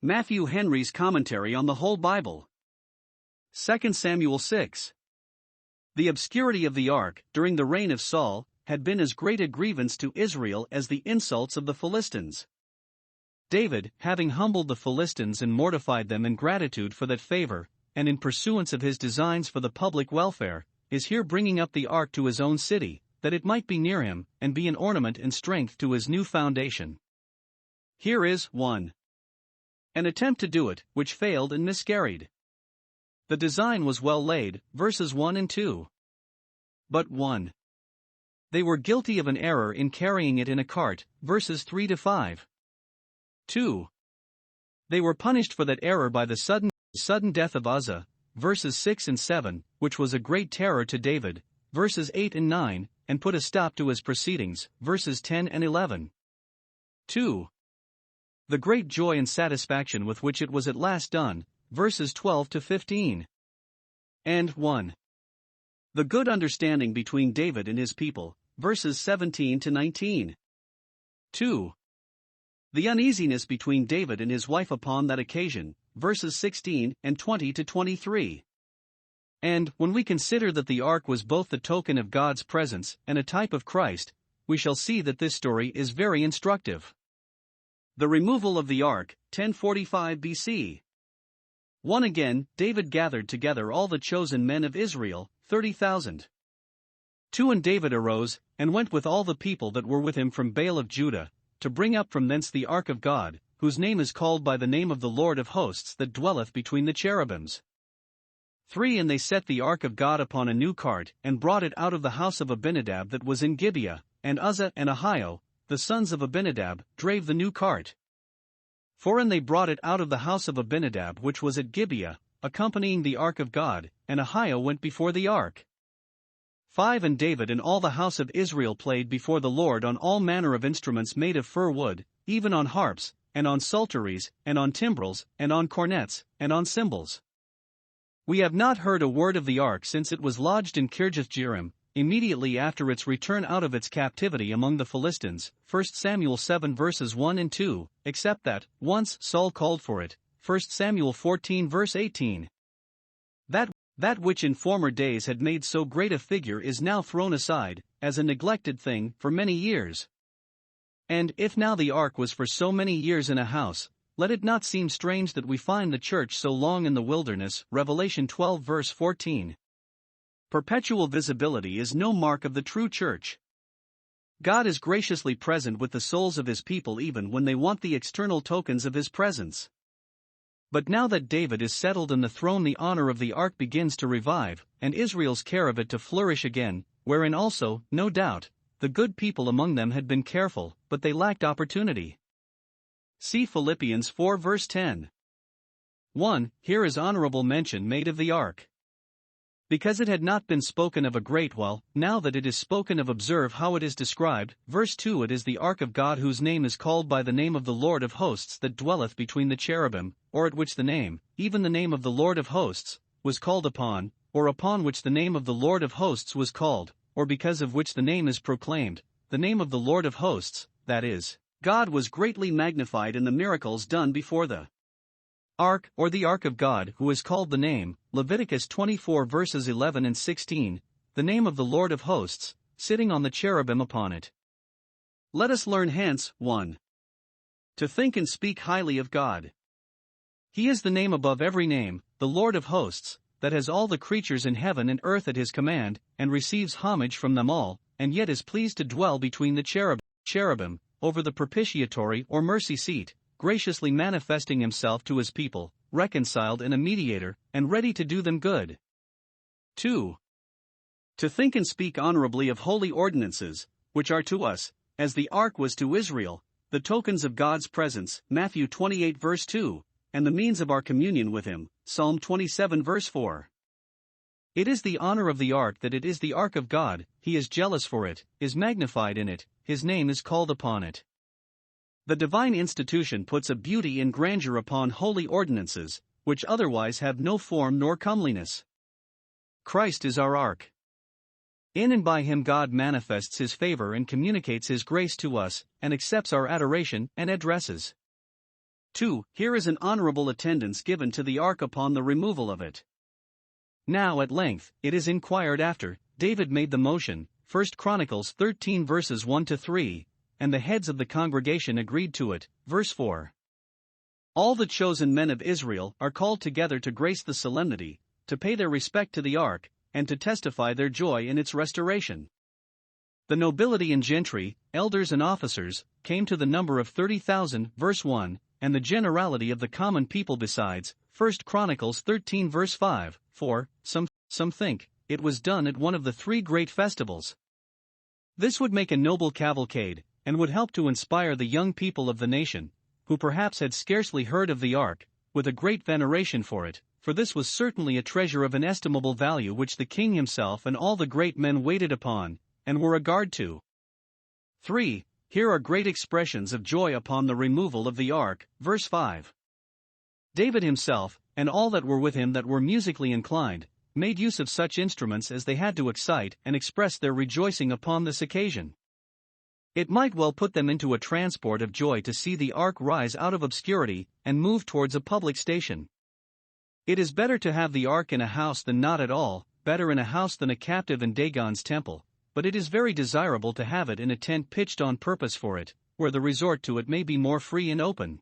Matthew Henry's Commentary on the Whole Bible. 2 Samuel 6. The obscurity of the ark, during the reign of Saul, had been as great a grievance to Israel as the insults of the Philistines. David, having humbled the Philistines and mortified them in gratitude for that favor, and in pursuance of his designs for the public welfare, is here bringing up the ark to his own city, that it might be near him, and be an ornament and strength to his new foundation. Here is 1. An attempt to do it, which failed and miscarried. The design was well laid, verses 1 and 2. But 1. They were guilty of an error in carrying it in a cart, verses 3 to 5. 2. They were punished for that error by the sudden death of Uzzah, verses 6 and 7, which was a great terror to David, verses 8 and 9, and put a stop to his proceedings, verses 10 and 11. 2. The great joy and satisfaction with which it was at last done, verses 12 to 15. And 1. The good understanding between David and his people, verses 17 to 19. 2. The uneasiness between David and his wife upon that occasion, verses 16 and 20 to 23. And, when we consider that the ark was both the token of God's presence and a type of Christ, we shall see that this story is very instructive. The removal of the ark, 1045 BC. 1. Again, David gathered together all the chosen men of Israel, 30,000. 2. And David arose, and went with all the people that were with him from Baal of Judah, to bring up from thence the ark of God, whose name is called by the name of the Lord of hosts that dwelleth between the cherubims. 3. And they set the ark of God upon a new cart, and brought it out of the house of Abinadab that was in Gibeah, and Uzzah and Ahio, the sons of Abinadab, drave the new cart. 4. And they brought it out of the house of Abinadab which was at Gibeah, accompanying the ark of God, and Ahio went before the ark. 5. And David and all the house of Israel played before the Lord on all manner of instruments made of fir wood, even on harps, and on psalteries, and on timbrels, and on cornets, and on cymbals. We have not heard a word of the ark since it was lodged in Kirjath-jearim, immediately after its return out of its captivity among the Philistines, 1 Samuel 7 verses 1 and 2, except that, once Saul called for it, 1 Samuel 14 verse 18. That which in former days had made so great a figure is now thrown aside, as a neglected thing, for many years. And if now the ark was for so many years in a house, let it not seem strange that we find the church so long in the wilderness, Revelation 12 verse 14. Perpetual visibility is no mark of the true church. God is graciously present with the souls of his people even when they want the external tokens of his presence. But now that David is settled in the throne, the honor of the ark begins to revive, and Israel's care of it to flourish again, wherein also, no doubt, the good people among them had been careful, but they lacked opportunity. See Philippians 4 verse 10. 1. Here is honorable mention made of the ark. Because it had not been spoken of a great while, now that it is spoken of, observe how it is described. Verse 2. It is the ark of God whose name is called by the name of the Lord of hosts that dwelleth between the cherubim, or at which the name, even the name of the Lord of hosts, was called upon, or upon which the name of the Lord of hosts was called, or because of which the name is proclaimed, the name of the Lord of hosts, that is, God was greatly magnified in the miracles done before the ark, or the ark of God, who is called the name, Leviticus 24 verses 11 and 16, the name of the Lord of hosts, sitting on the cherubim upon it. Let us learn hence, 1. To think and speak highly of God. He is the name above every name, the Lord of hosts, that has all the creatures in heaven and earth at his command, and receives homage from them all, and yet is pleased to dwell between the cherubim, over the propitiatory or mercy seat, graciously manifesting himself to his people, reconciled and a mediator, and ready to do them good. 2. To think and speak honorably of holy ordinances, which are to us, as the ark was to Israel, the tokens of God's presence, Matthew 28 verse 2, and the means of our communion with him, Psalm 27 verse 4. It is the honor of the ark that it is the ark of God, he is jealous for it, is magnified in it, his name is called upon it. The divine institution puts a beauty and grandeur upon holy ordinances, which otherwise have no form nor comeliness. Christ is our ark. In and by him God manifests his favor and communicates his grace to us, and accepts our adoration and addresses. 2. Here is an honorable attendance given to the ark upon the removal of it. Now at length, it is inquired after, David made the motion, 1 Chronicles 13 verses 1-3, and the heads of the congregation agreed to it, verse 4. All the chosen men of Israel are called together to grace the solemnity, to pay their respect to the ark, and to testify their joy in its restoration. The nobility and gentry, elders and officers, came to the number of 30,000, verse 1, and the generality of the common people besides, 1 Chronicles 13 verse 5, for, some think, it was done at one of the 3 great festivals. This would make a noble cavalcade, and would help to inspire the young people of the nation, who perhaps had scarcely heard of the ark, with a great veneration for it, for this was certainly a treasure of inestimable value which the king himself and all the great men waited upon, and were regard to. 3. Here are great expressions of joy upon the removal of the ark, verse 5. David himself, and all that were with him that were musically inclined, made use of such instruments as they had to excite and express their rejoicing upon this occasion. It might well put them into a transport of joy to see the ark rise out of obscurity and move towards a public station. It is better to have the ark in a house than not at all, better in a house than a captive in Dagon's temple, but it is very desirable to have it in a tent pitched on purpose for it, where the resort to it may be more free and open.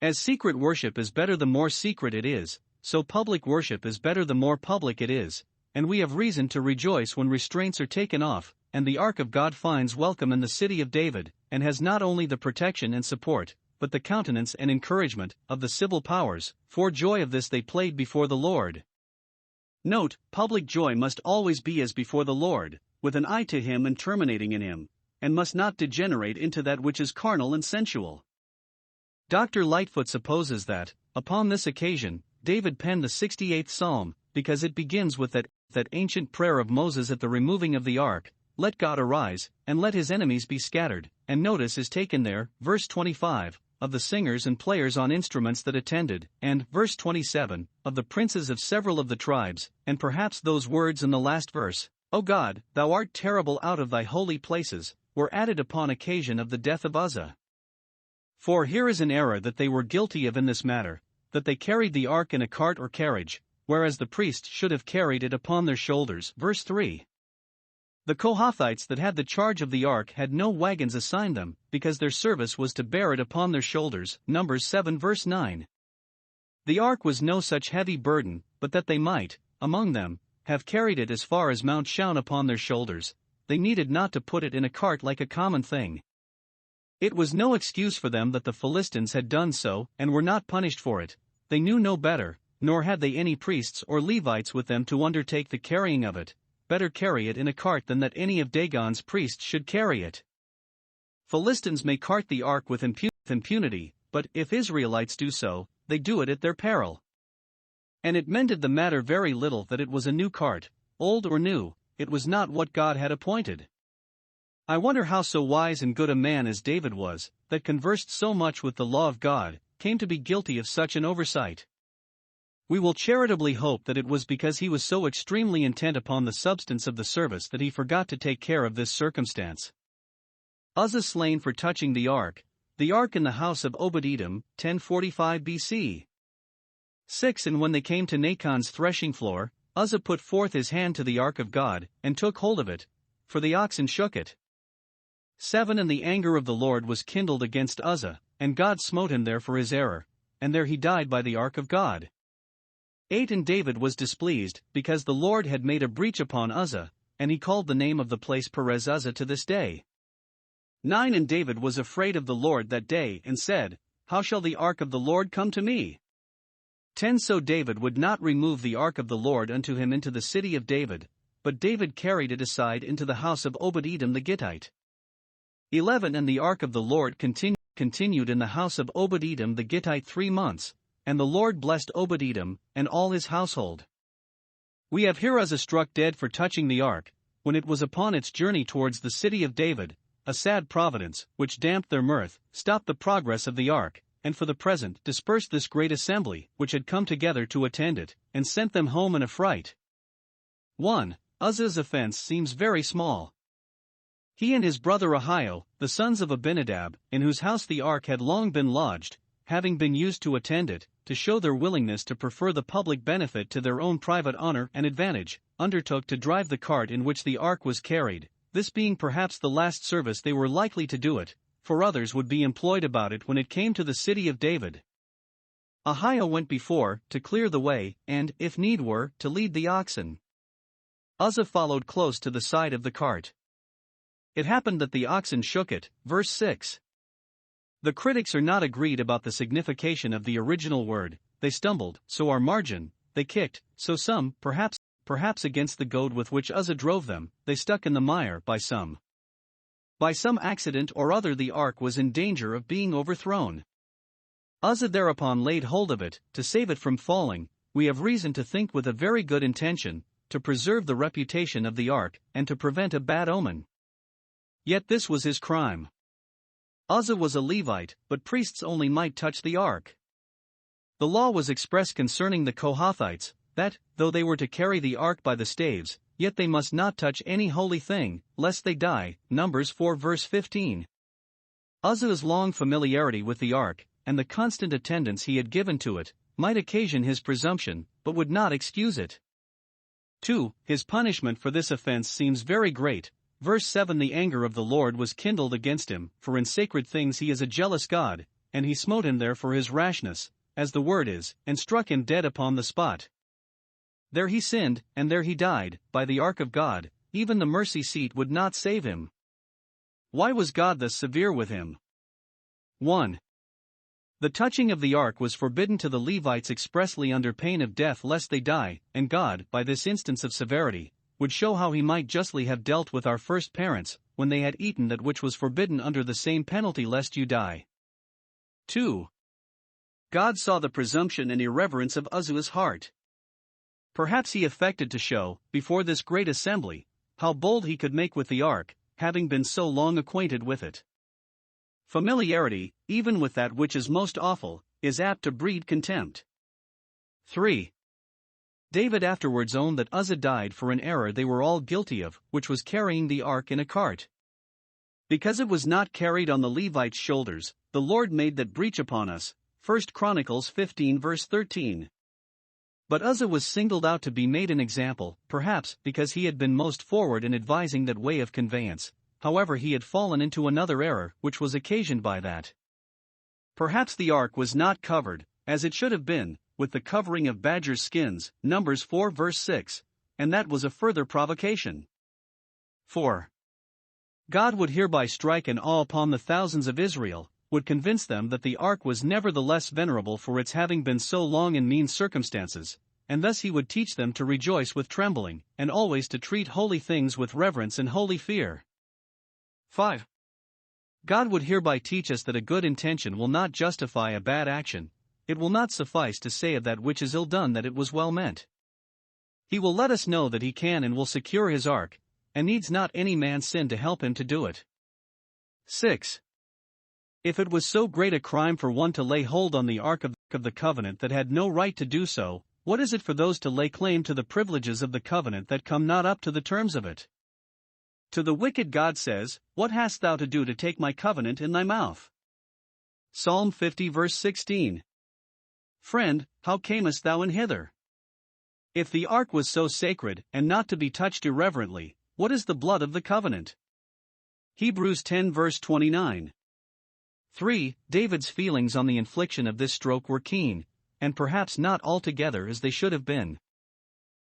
As secret worship is better the more secret it is, so public worship is better the more public it is, and we have reason to rejoice when restraints are taken off, and the ark of God finds welcome in the city of David, and has not only the protection and support, but the countenance and encouragement of the civil powers. For joy of this they played before the Lord. Note, public joy must always be as before the Lord, with an eye to him and terminating in him, and must not degenerate into that which is carnal and sensual. Dr. Lightfoot supposes that, upon this occasion, David penned the 68th Psalm, because it begins with that ancient prayer of Moses at the removing of the ark, "Let God arise, and let his enemies be scattered," and notice is taken there, verse 25, of the singers and players on instruments that attended, and, verse 27, of the princes of several of the tribes, and perhaps those words in the last verse, "O God, thou art terrible out of thy holy places," were added upon occasion of the death of Uzzah. For here is an error that they were guilty of in this matter, that they carried the ark in a cart or carriage, whereas the priests should have carried it upon their shoulders, verse 3. The Kohathites that had the charge of the ark had no wagons assigned them, because their service was to bear it upon their shoulders, Numbers 7 verse 9. The ark was no such heavy burden, but that they might, among them, have carried it as far as Mount Shaun upon their shoulders, they needed not to put it in a cart like a common thing. It was no excuse for them that the Philistines had done so, and were not punished for it. They knew no better, nor had they any priests or Levites with them to undertake the carrying of it. Better carry it in a cart than that any of Dagon's priests should carry it. Philistines may cart the ark with impunity, but if Israelites do so, they do it at their peril. And it mended the matter very little that it was a new cart, old or new, it was not what God had appointed. I wonder how so wise and good a man as David was, that conversed so much with the law of God, came to be guilty of such an oversight. We will charitably hope that it was because he was so extremely intent upon the substance of the service that he forgot to take care of this circumstance. Uzzah slain for touching the ark in the house of Obed-Edom, 1045 BC. 6. And when they came to Nachon's threshing floor, Uzzah put forth his hand to the ark of God, and took hold of it, for the oxen shook it. 7. And the anger of the Lord was kindled against Uzzah, and God smote him there for his error, and there he died by the ark of God. 8. And David was displeased, because the Lord had made a breach upon Uzzah, and he called the name of the place Perez Uzzah to this day. 9. And David was afraid of the Lord that day, and said, "How shall the ark of the Lord come to me?" 10. So David would not remove the ark of the Lord unto him into the city of David, but David carried it aside into the house of Obed-Edom the Gittite. 11. And the ark of the Lord continued in the house of Obed-Edom the Gittite 3 months, and the Lord blessed Obed-Edom, and all his household. We have here Uzzah struck dead for touching the ark, when it was upon its journey towards the city of David, a sad providence, which damped their mirth, stopped the progress of the ark, and for the present dispersed this great assembly, which had come together to attend it, and sent them home in a fright. 1. Uzzah's offense seems very small. He and his brother Ahio, the sons of Abinadab, in whose house the ark had long been lodged, having been used to attend it, to show their willingness to prefer the public benefit to their own private honor and advantage, undertook to drive the cart in which the ark was carried, this being perhaps the last service they were likely to do it, for others would be employed about it when it came to the city of David. Ahio went before, to clear the way, and, if need were, to lead the oxen. Uzzah followed close to the side of the cart. It happened that the oxen shook it, verse 6. The critics are not agreed about the signification of the original word. They stumbled, so our margin, they kicked, so some, perhaps against the goad with which Uzzah drove them, they stuck in the mire by some. By some accident or other the ark was in danger of being overthrown. Uzzah thereupon laid hold of it, to save it from falling, we have reason to think with a very good intention, to preserve the reputation of the ark, and to prevent a bad omen. Yet this was his crime. Uzzah was a Levite, but priests only might touch the ark. The law was expressed concerning the Kohathites, that, though they were to carry the ark by the staves, yet they must not touch any holy thing, lest they die, Numbers 4 verse 15. Uzzah's long familiarity with the ark, and the constant attendance he had given to it, might occasion his presumption, but would not excuse it. 2. His punishment for this offense seems very great. Verse 7. The anger of the Lord was kindled against him, for in sacred things he is a jealous God, and he smote him there for his rashness, as the word is, and struck him dead upon the spot. There he sinned, and there he died, by the ark of God, even the mercy seat would not save him. Why was God thus severe with him? 1. The touching of the ark was forbidden to the Levites expressly under pain of death lest they die, and God, by this instance of severity, would show how he might justly have dealt with our first parents, when they had eaten that which was forbidden under the same penalty lest you die. 2. God saw the presumption and irreverence of Uzzah's heart. Perhaps he affected to show, before this great assembly, how bold he could make with the ark, having been so long acquainted with it. Familiarity, even with that which is most awful, is apt to breed contempt. 3. David afterwards owned that Uzzah died for an error they were all guilty of, which was carrying the ark in a cart. Because it was not carried on the Levites' shoulders, the Lord made that breach upon us, 1 Chronicles 15 verse 13. But Uzzah was singled out to be made an example, perhaps because he had been most forward in advising that way of conveyance. However, he had fallen into another error, which was occasioned by that. Perhaps the ark was not covered, as it should have been, with the covering of badgers' skins, Numbers 4 verse 6, and that was a further provocation. 4. God would hereby strike an awe upon the thousands of Israel, would convince them that the ark was nevertheless venerable for its having been so long in mean circumstances, and thus he would teach them to rejoice with trembling, and always to treat holy things with reverence and holy fear. 5. God would hereby teach us that a good intention will not justify a bad action. It will not suffice to say of that which is ill done that it was well meant. He will let us know that he can and will secure his ark, and needs not any man's sin to help him to do it. 6. If it was so great a crime for one to lay hold on the ark of the covenant that had no right to do so, what is it for those to lay claim to the privileges of the covenant that come not up to the terms of it? To the wicked God says, "What hast thou to do to take my covenant in thy mouth?" Psalm 50 verse 16. Friend, how camest thou in hither? If the ark was so sacred, and not to be touched irreverently, what is the blood of the covenant? Hebrews 10 verse 29. 3. David's feelings on the infliction of this stroke were keen, and perhaps not altogether as they should have been.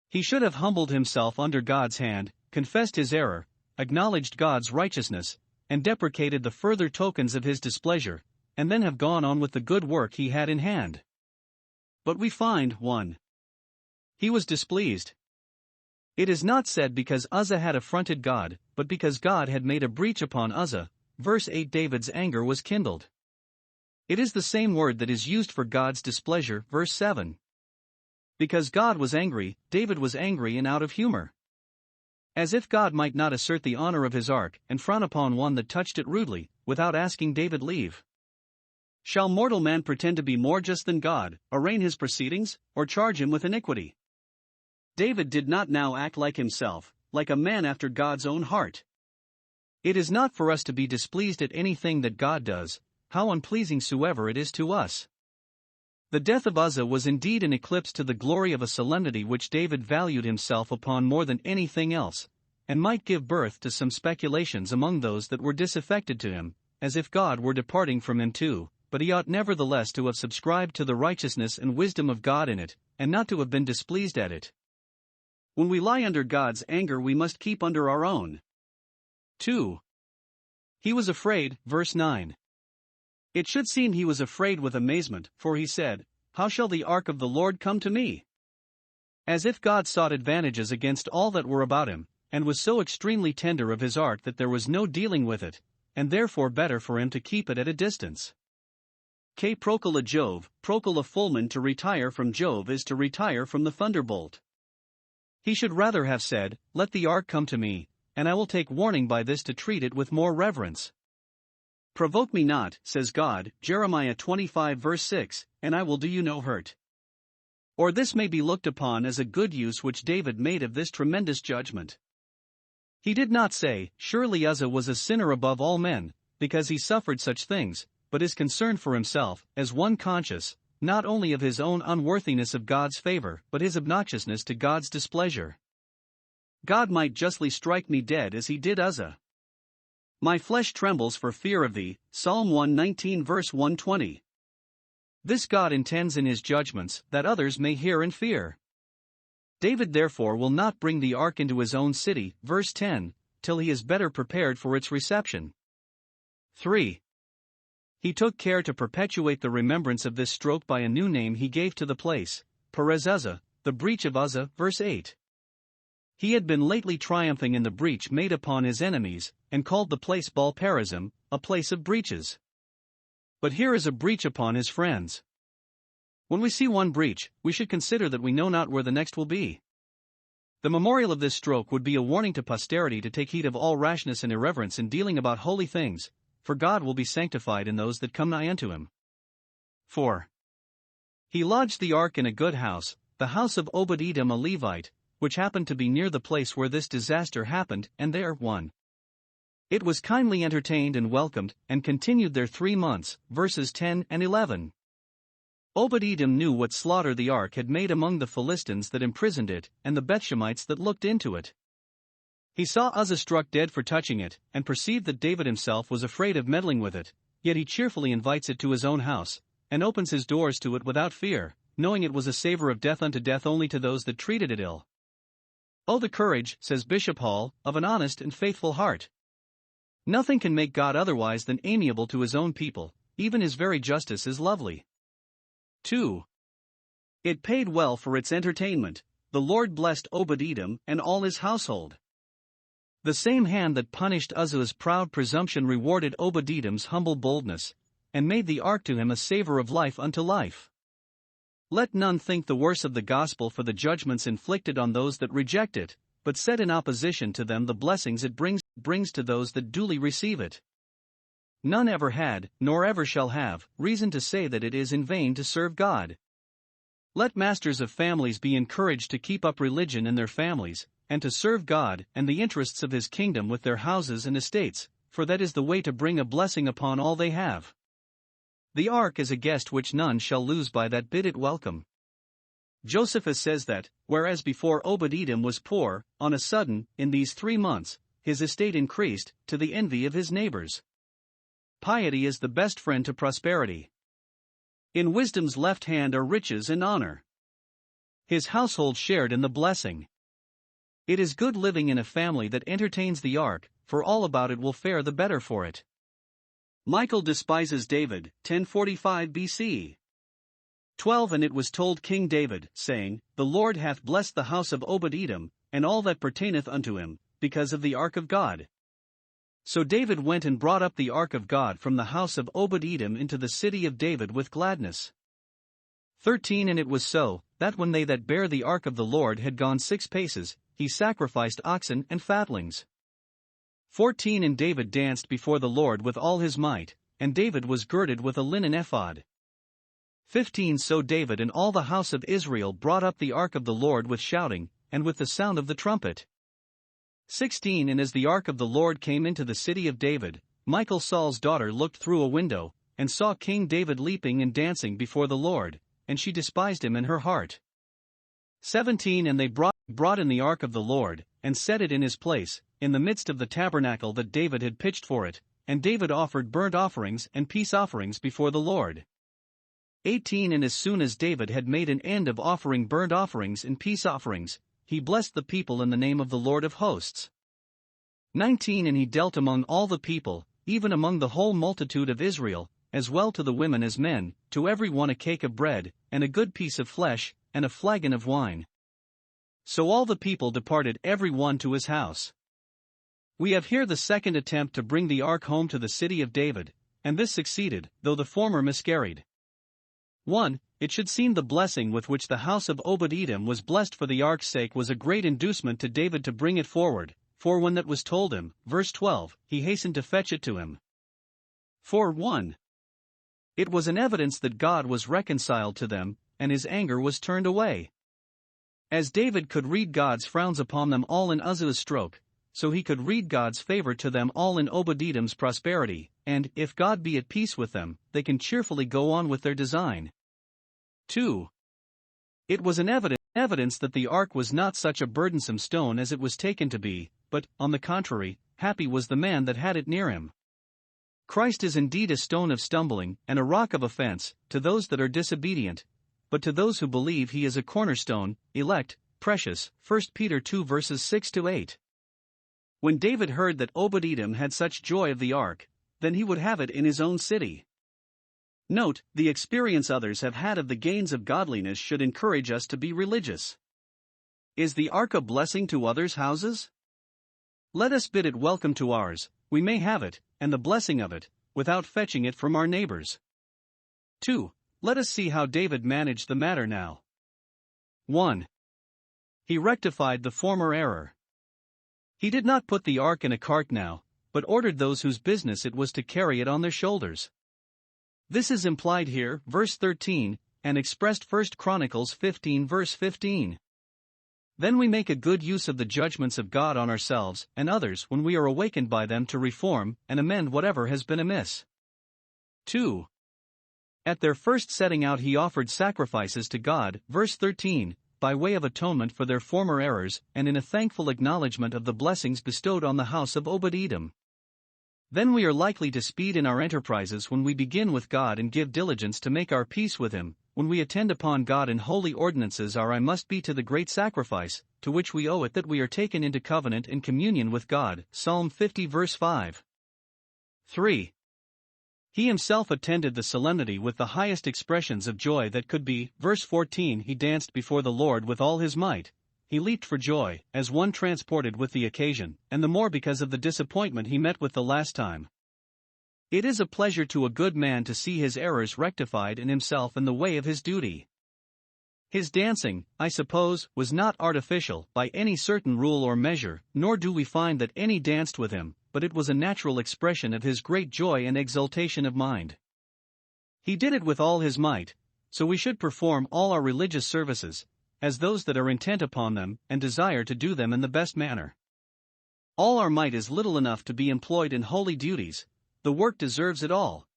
He should have humbled himself under God's hand, confessed his error, acknowledged God's righteousness, and deprecated the further tokens of his displeasure, and then have gone on with the good work he had in hand. But we find, 1. He was displeased. It is not said because Uzzah had affronted God, but because God had made a breach upon Uzzah. Verse 8. David's anger was kindled. It is the same word that is used for God's displeasure, verse 7. Because God was angry, David was angry and out of humor. As if God might not assert the honor of his ark, and frown upon one that touched it rudely, without asking David leave. Shall mortal man pretend to be more just than God, arraign his proceedings, or charge him with iniquity? David did not now act like himself, like a man after God's own heart. It is not for us to be displeased at anything that God does, how unpleasing soever it is to us. The death of Uzzah was indeed an eclipse to the glory of a solemnity which David valued himself upon more than anything else, and might give birth to some speculations among those that were disaffected to him, as if God were departing from him too, but he ought nevertheless to have subscribed to the righteousness and wisdom of God in it, and not to have been displeased at it. When we lie under God's anger, we must keep under our own. 2. He was afraid, verse 9. It should seem he was afraid with amazement, for he said, "How shall the ark of the Lord come to me?" As if God sought advantages against all that were about him, and was so extremely tender of his ark that there was no dealing with it, and therefore better for him to keep it at a distance. Que procula Jove, procula fulmen. To retire from Jove is to retire from the thunderbolt. He should rather have said, "Let the ark come to me, and I will take warning by this to treat it with more reverence." "Provoke me not," says God, Jeremiah 25 verse 6, "and I will do you no hurt." Or this may be looked upon as a good use which David made of this tremendous judgment. He did not say, "Surely Uzzah was a sinner above all men, because he suffered such things," but is concerned for himself, as one conscious, not only of his own unworthiness of God's favor, but his obnoxiousness to God's displeasure. God might justly strike me dead as he did Uzzah. My flesh trembles for fear of thee, Psalm 119 verse 120. This God intends in his judgments, that others may hear and fear. David therefore will not bring the ark into his own city, verse 10, till he is better prepared for its reception. 3. He took care to perpetuate the remembrance of this stroke by a new name he gave to the place, Perez Uzzah, the breach of Uzzah, verse 8. He had been lately triumphing in the breach made upon his enemies, and called the place Baal Perazim, a place of breaches. But here is a breach upon his friends. When we see one breach, we should consider that we know not where the next will be. The memorial of this stroke would be a warning to posterity to take heed of all rashness and irreverence in dealing about holy things, for God will be sanctified in those that come nigh unto him. 4. He lodged the ark in a good house, the house of Obed-Edom a Levite, which happened to be near the place where this disaster happened, and there, 1. It was kindly entertained and welcomed, and continued there 3 months, verses 10 and 11. Obed-Edom knew what slaughter the ark had made among the Philistines that imprisoned it, and the Bethshemites that looked into it. He saw Uzzah struck dead for touching it, and perceived that David himself was afraid of meddling with it, yet he cheerfully invites it to his own house, and opens his doors to it without fear, knowing it was a savor of death unto death only to those that treated it ill. Oh, the courage, says Bishop Hall, of an honest and faithful heart. Nothing can make God otherwise than amiable to his own people, even his very justice is lovely. 2. It paid well for its entertainment. The Lord blessed Obed-Edom and all his household. The same hand that punished Uzzah's proud presumption rewarded Obed-Edom's humble boldness, and made the ark to him a savor of life unto life. Let none think the worse of the gospel for the judgments inflicted on those that reject it, but set in opposition to them the blessings it brings to those that duly receive it. None ever had, nor ever shall have, reason to say that it is in vain to serve God. Let masters of families be encouraged to keep up religion in their families, and to serve God and the interests of his kingdom with their houses and estates, for that is the way to bring a blessing upon all they have. The ark is a guest which none shall lose by that bid it welcome. Josephus says that, whereas before Obed-Edom was poor, on a sudden, in these 3 months, his estate increased, to the envy of his neighbors. Piety is the best friend to prosperity. In wisdom's left hand are riches and honor. His household shared in the blessing. It is good living in a family that entertains the ark, for all about it will fare the better for it. Michal despises David, 1045 BC. 12 And it was told King David, saying, The Lord hath blessed the house of Obed-Edom, and all that pertaineth unto him, because of the ark of God. So David went and brought up the ark of God from the house of Obed-Edom into the city of David with gladness. 13 And it was so, that when they that bare the ark of the Lord had gone 6 paces, he sacrificed oxen and fatlings. 14 And David danced before the Lord with all his might, and David was girded with a linen ephod. 15 So David and all the house of Israel brought up the ark of the Lord with shouting, and with the sound of the trumpet. 16 And as the ark of the Lord came into the city of David, Michal Saul's daughter looked through a window, and saw King David leaping and dancing before the Lord, and she despised him in her heart. 17 And they brought in the ark of the Lord, and set it in his place, in the midst of the tabernacle that David had pitched for it, and David offered burnt offerings and peace offerings before the Lord. 18 And as soon as David had made an end of offering burnt offerings and peace offerings, he blessed the people in the name of the Lord of hosts. 19 And he dealt among all the people, even among the whole multitude of Israel, as well to the women as men, to every one a cake of bread, and a good piece of flesh, and a flagon of wine. So all the people departed every one to his house. We have here the second attempt to bring the ark home to the city of David, and this succeeded, though the former miscarried. 1. It should seem the blessing with which the house of Obed-Edom was blessed for the ark's sake was a great inducement to David to bring it forward, for when that was told him, verse 12, he hastened to fetch it to him. 4:1. It was an evidence that God was reconciled to them, and his anger was turned away. As David could read God's frowns upon them all in Uzzah's stroke, so he could read God's favor to them all in Obed-Edom's prosperity, and, if God be at peace with them, they can cheerfully go on with their design. 2. It was an evidence that the ark was not such a burdensome stone as it was taken to be, but, on the contrary, happy was the man that had it near him. Christ is indeed a stone of stumbling, and a rock of offense, to those that are disobedient, but to those who believe he is a cornerstone, elect, precious. 1 Peter 2 verses 6-8. When David heard that Obed-Edom had such joy of the ark, then he would have it in his own city. Note, the experience others have had of the gains of godliness should encourage us to be religious. Is the ark a blessing to others' houses? Let us bid it welcome to ours. We may have it, and the blessing of it, without fetching it from our neighbors. 2. Let us see how David managed the matter now. 1. He rectified the former error. He did not put the ark in a cart now, but ordered those whose business it was to carry it on their shoulders. This is implied here, verse 13, and expressed 1 Chronicles 15 verse 15. Then we make a good use of the judgments of God on ourselves and others when we are awakened by them to reform and amend whatever has been amiss. 2. At their first setting out he offered sacrifices to God, verse 13, by way of atonement for their former errors and in a thankful acknowledgement of the blessings bestowed on the house of Obed-Edom. Then we are likely to speed in our enterprises when we begin with God and give diligence to make our peace with him. When we attend upon God in holy ordinances our eye must be to the great sacrifice, to which we owe it that we are taken into covenant and communion with God, Psalm 50 verse 5. 3. He himself attended the solemnity with the highest expressions of joy that could be, verse 14 he danced before the Lord with all his might. He leaped for joy, as one transported with the occasion, and the more because of the disappointment he met with the last time. It is a pleasure to a good man to see his errors rectified in himself in the way of his duty. His dancing, I suppose, was not artificial by any certain rule or measure, nor do we find that any danced with him, but it was a natural expression of his great joy and exultation of mind. He did it with all his might, so we should perform all our religious services, as those that are intent upon them, and desire to do them in the best manner. All our might is little enough to be employed in holy duties. The work deserves it all.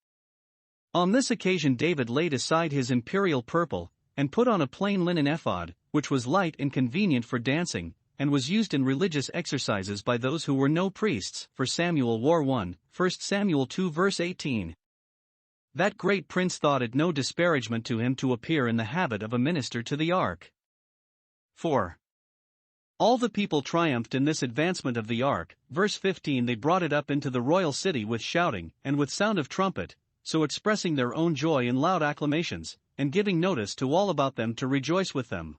On this occasion David laid aside his imperial purple, and put on a plain linen ephod, which was light and convenient for dancing, and was used in religious exercises by those who were no priests, for Samuel war 1 Samuel 2 verse 18. That great prince thought it no disparagement to him to appear in the habit of a minister to the ark. 4. All the people triumphed in this advancement of the ark, verse 15 they brought it up into the royal city with shouting, and with sound of trumpet, so expressing their own joy in loud acclamations, and giving notice to all about them to rejoice with them.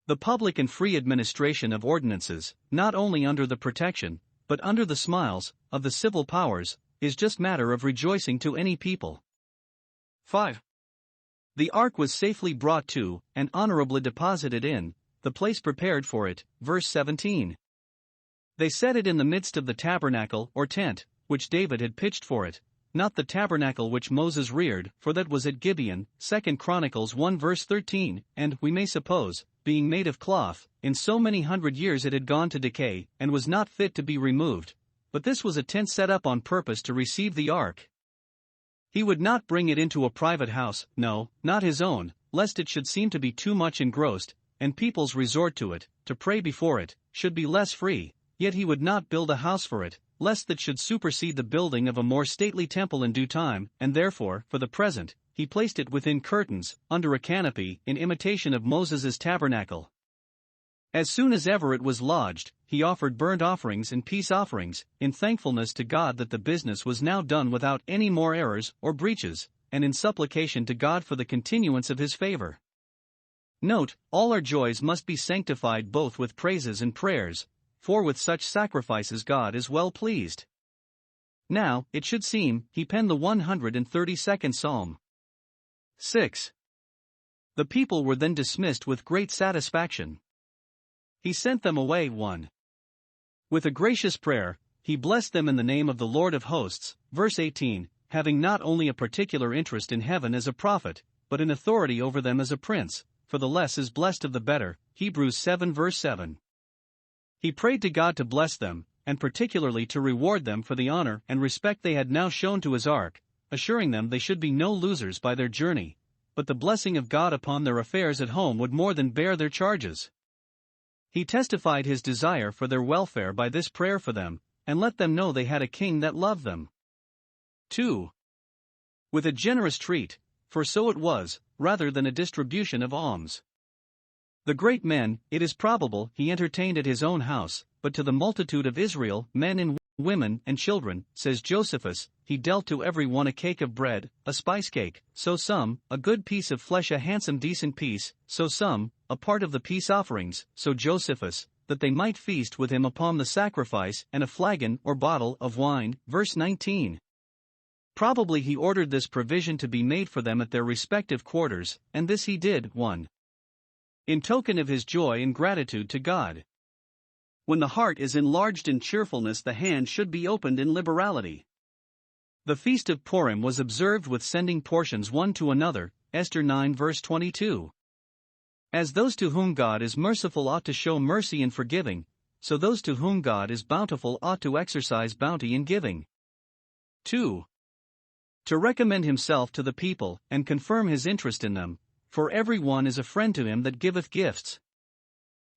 The public and free administration of ordinances, not only under the protection, but under the smiles, of the civil powers, is just matter of rejoicing to any people. 5. The ark was safely brought to, and honorably deposited in, the place prepared for it, verse 17. They set it in the midst of the tabernacle or tent, which David had pitched for it, not the tabernacle which Moses reared, for that was at Gibeon, 2 Chronicles 1 verse 13, and, we may suppose, being made of cloth, in so many 100 years it had gone to decay, and was not fit to be removed, but this was a tent set up on purpose to receive the ark. He would not bring it into a private house, no, not his own, lest it should seem to be too much engrossed, and people's resort to it, to pray before it, should be less free, yet he would not build a house for it, lest that should supersede the building of a more stately temple in due time, and therefore, for the present, he placed it within curtains, under a canopy, in imitation of Moses' tabernacle. As soon as ever it was lodged, he offered burnt offerings and peace offerings, in thankfulness to God that the business was now done without any more errors or breaches, and in supplication to God for the continuance of his favor. Note, all our joys must be sanctified both with praises and prayers, for with such sacrifices God is well pleased. Now, it should seem, he penned the 132nd Psalm. 6. The people were then dismissed with great satisfaction. He sent them away. 1. With a gracious prayer, he blessed them in the name of the Lord of hosts, verse 18, having not only a particular interest in heaven as a prophet, but in authority over them as a prince, for the less is blessed of the better, Hebrews 7 verse 7. He prayed to God to bless them, and particularly to reward them for the honor and respect they had now shown to his ark, assuring them they should be no losers by their journey, but the blessing of God upon their affairs at home would more than bear their charges. He testified his desire for their welfare by this prayer for them, and let them know they had a king that loved them. 2. With a generous treat, for so it was, rather than a distribution of alms. The great men, it is probable, he entertained at his own house, but to the multitude of Israel, men and women and children, says Josephus, he dealt to every one a cake of bread, a spice cake, so some, a good piece of flesh, a handsome decent piece, so some, a part of the peace offerings, so Josephus, that they might feast with him upon the sacrifice, and a flagon or bottle of wine, verse 19. Probably he ordered this provision to be made for them at their respective quarters, and this he did. 1. In token of his joy and gratitude to God. When the heart is enlarged in cheerfulness, the hand should be opened in liberality. The feast of Purim was observed with sending portions one to another, Esther 9 verse 22. As those to whom God is merciful ought to show mercy in forgiving, so those to whom God is bountiful ought to exercise bounty in giving. 2. To recommend himself to the people, and confirm his interest in them, for every one is a friend to him that giveth gifts.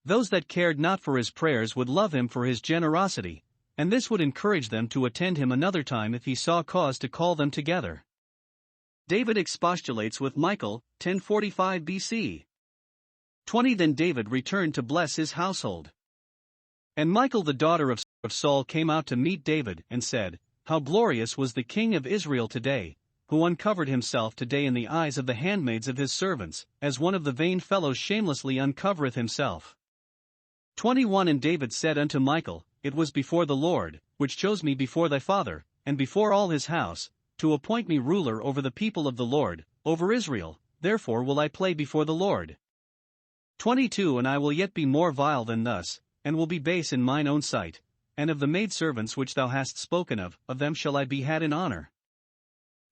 Those that cared not for his prayers would love him for his generosity, and this would encourage them to attend him another time if he saw cause to call them together. David expostulates with Michal, 1045 BC. 20. Then David returned to bless his household. And Michal the daughter of Saul came out to meet David, and said, How glorious was the king of Israel today, who uncovered himself today in the eyes of the handmaids of his servants, as one of the vain fellows shamelessly uncovereth himself. 21. And David said unto Michal, It was before the Lord, which chose me before thy father, and before all his house, to appoint me ruler over the people of the Lord, over Israel, therefore will I play before the Lord. 22. And I will yet be more vile than thus, and will be base in mine own sight, and of the maidservants which thou hast spoken of them shall I be had in honor.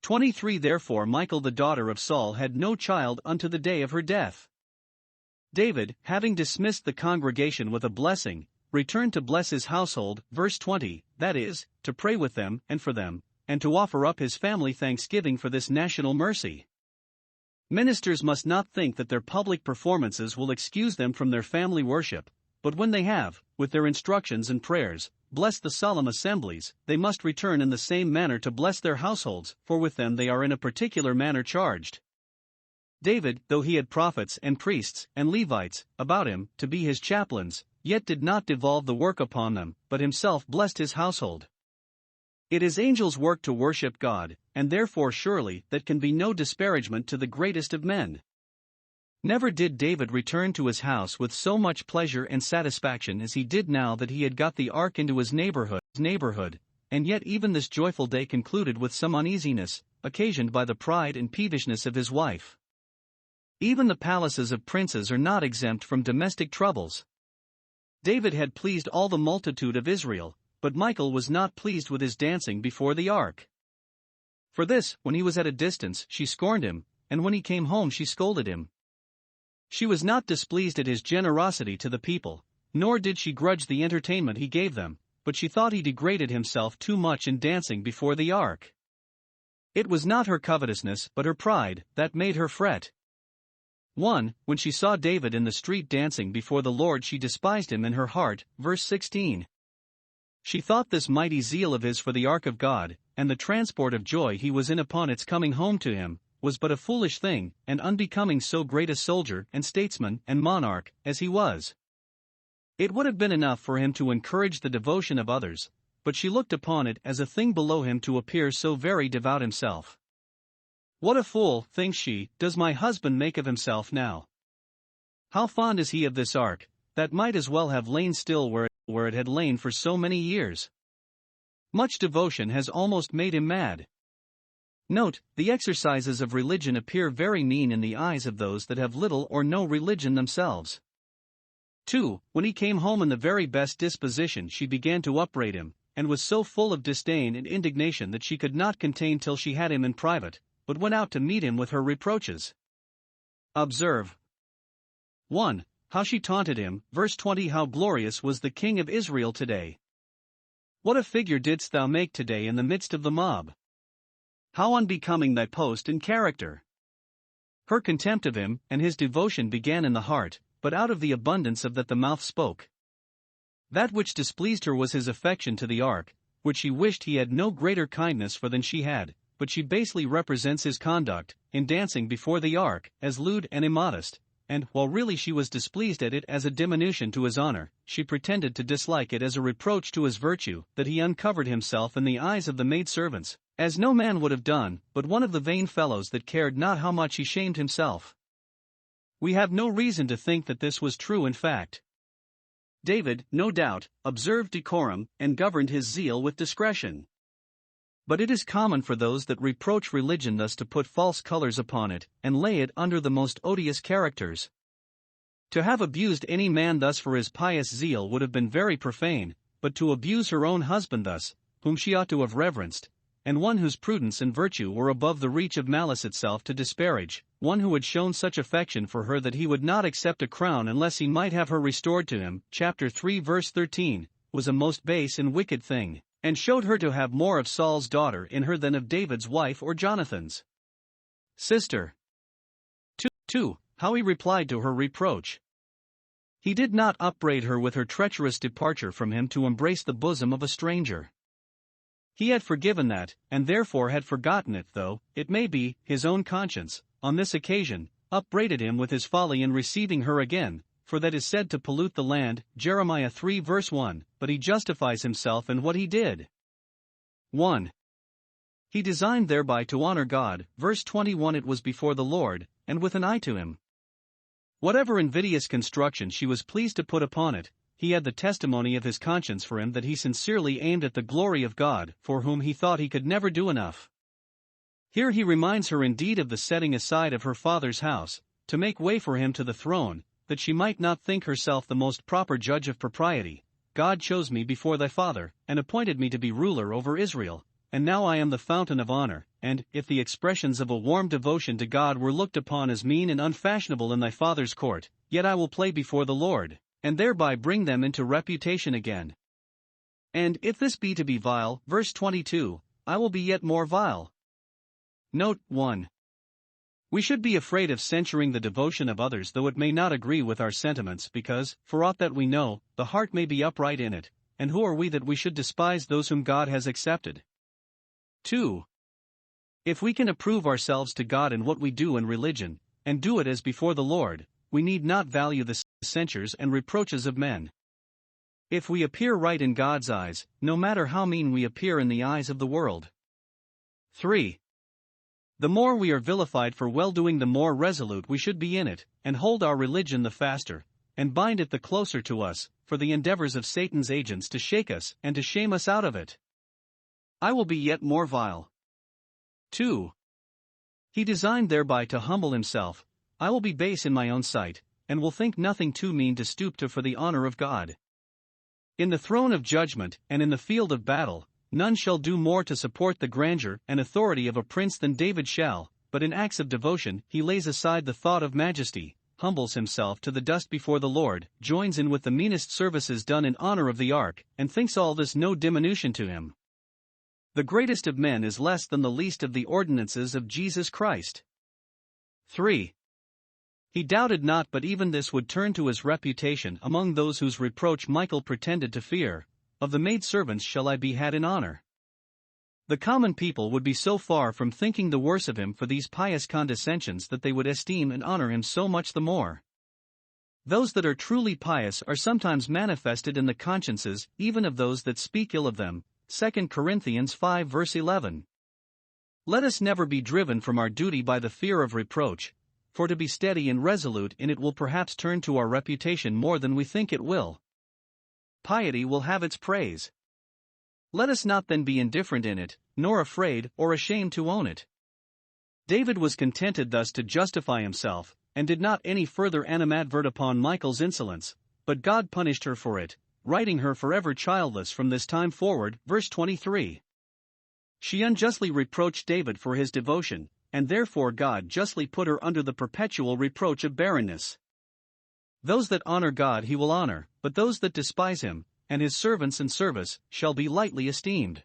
23. Therefore Michal the daughter of Saul had no child unto the day of her death. David, having dismissed the congregation with a blessing, returned to bless his household, verse 20, that is, to pray with them and for them, and to offer up his family thanksgiving for this national mercy. Ministers must not think that their public performances will excuse them from their family worship, but when they have, with their instructions and prayers, blessed the solemn assemblies, they must return in the same manner to bless their households, for with them they are in a particular manner charged. David, though he had prophets and priests and Levites about him to be his chaplains, yet did not devolve the work upon them, but himself blessed his household. It is angels' work to worship God, and therefore surely that can be no disparagement to the greatest of men. Never did David return to his house with so much pleasure and satisfaction as he did now that he had got the ark into his neighborhood, and yet even this joyful day concluded with some uneasiness, occasioned by the pride and peevishness of his wife. Even the palaces of princes are not exempt from domestic troubles. David had pleased all the multitude of Israel, but Michal was not pleased with his dancing before the ark. For this, when he was at a distance, she scorned him, and when he came home she scolded him. She was not displeased at his generosity to the people, nor did she grudge the entertainment he gave them, but she thought he degraded himself too much in dancing before the ark. It was not her covetousness but her pride that made her fret. 1. When she saw David in the street dancing before the Lord, she despised him in her heart. Verse 16. She thought this mighty zeal of his for the ark of God, and the transport of joy he was in upon its coming home to him, was but a foolish thing, and unbecoming so great a soldier and statesman and monarch as he was. It would have been enough for him to encourage the devotion of others, but she looked upon it as a thing below him to appear so very devout himself. What a fool, thinks she, does my husband make of himself now? How fond is he of this ark, that might as well have lain still where it had lain for so many years. Much devotion has almost made him mad. Note, the exercises of religion appear very mean in the eyes of those that have little or no religion themselves. 2. When he came home in the very best disposition, she began to upbraid him, and was so full of disdain and indignation that she could not contain till she had him in private, but went out to meet him with her reproaches. Observe. 1. How she taunted him. Verse 20. How glorious was the King of Israel today! What a figure didst thou make today in the midst of the mob! How unbecoming thy post and character! Her contempt of him and his devotion began in the heart, but out of the abundance of that the mouth spoke. That which displeased her was his affection to the ark, which she wished he had no greater kindness for than she had, but she basely represents his conduct, in dancing before the ark, as lewd and immodest, and, while really she was displeased at it as a diminution to his honor, she pretended to dislike it as a reproach to his virtue, that he uncovered himself in the eyes of the maidservants, as no man would have done, but one of the vain fellows that cared not how much he shamed himself. We have no reason to think that this was true in fact. David, no doubt, observed decorum, and governed his zeal with discretion. But it is common for those that reproach religion thus to put false colors upon it, and lay it under the most odious characters. To have abused any man thus for his pious zeal would have been very profane, but to abuse her own husband thus, whom she ought to have reverenced, and one whose prudence and virtue were above the reach of malice itself to disparage, one who had shown such affection for her that he would not accept a crown unless he might have her restored to him, chapter 3 verse 13, was a most base and wicked thing, and showed her to have more of Saul's daughter in her than of David's wife or Jonathan's sister. 2. How he replied to her reproach. He did not upbraid her with her treacherous departure from him to embrace the bosom of a stranger. He had forgiven that, and therefore had forgotten it, though, it may be, his own conscience, on this occasion, upbraided him with his folly in receiving her again, for that is said to pollute the land, Jeremiah 3 verse 1, but he justifies himself in what he did. 1. He designed thereby to honor God, verse 21. It was before the Lord, and with an eye to him. Whatever invidious construction she was pleased to put upon it, he had the testimony of his conscience for him that he sincerely aimed at the glory of God, for whom he thought he could never do enough. Here he reminds her indeed of the setting aside of her father's house, to make way for him to the throne, that she might not think herself the most proper judge of propriety. God chose me before thy father, and appointed me to be ruler over Israel, and now I am the fountain of honor, and, if the expressions of a warm devotion to God were looked upon as mean and unfashionable in thy father's court, yet I will play before the Lord, and thereby bring them into reputation again. And if this be to be vile, verse 22, I will be yet more vile. Note 1. We should be afraid of censuring the devotion of others, though it may not agree with our sentiments, because, for aught that we know, the heart may be upright in it, and who are we that we should despise those whom God has accepted? 2. If we can approve ourselves to God in what we do in religion, and do it as before the Lord, we need not value the censures and reproaches of men. If we appear right in God's eyes, no matter how mean we appear in the eyes of the world. 3. The more we are vilified for well-doing, the more resolute we should be in it, and hold our religion the faster, and bind it the closer to us, for the endeavors of Satan's agents to shake us and to shame us out of it. I will be yet more vile. 2. He designed thereby to humble himself. I will be base in my own sight, and will think nothing too mean to stoop to for the honor of God. In the throne of judgment, and in the field of battle, none shall do more to support the grandeur and authority of a prince than David shall, but in acts of devotion he lays aside the thought of majesty, humbles himself to the dust before the Lord, joins in with the meanest services done in honor of the ark, and thinks all this no diminution to him. The greatest of men is less than the least of the ordinances of Jesus Christ. 3. He doubted not but even this would turn to his reputation among those whose reproach Michal pretended to fear. Of the maidservants shall I be had in honor. The common people would be so far from thinking the worse of him for these pious condescensions that they would esteem and honor him so much the more. Those that are truly pious are sometimes manifested in the consciences even of those that speak ill of them. 2 Corinthians 5 verse 11. Let us never be driven from our duty by the fear of reproach, for to be steady and resolute in it will perhaps turn to our reputation more than we think it will. Piety will have its praise. Let us not then be indifferent in it, nor afraid or ashamed to own it. David was contented thus to justify himself, and did not any further animadvert upon Michal's insolence, but God punished her for it, writing her forever childless from this time forward. Verse 23. She unjustly reproached David for his devotion, and therefore God justly put her under the perpetual reproach of barrenness. Those that honor God he will honor, but those that despise him, and his servants and service, shall be lightly esteemed.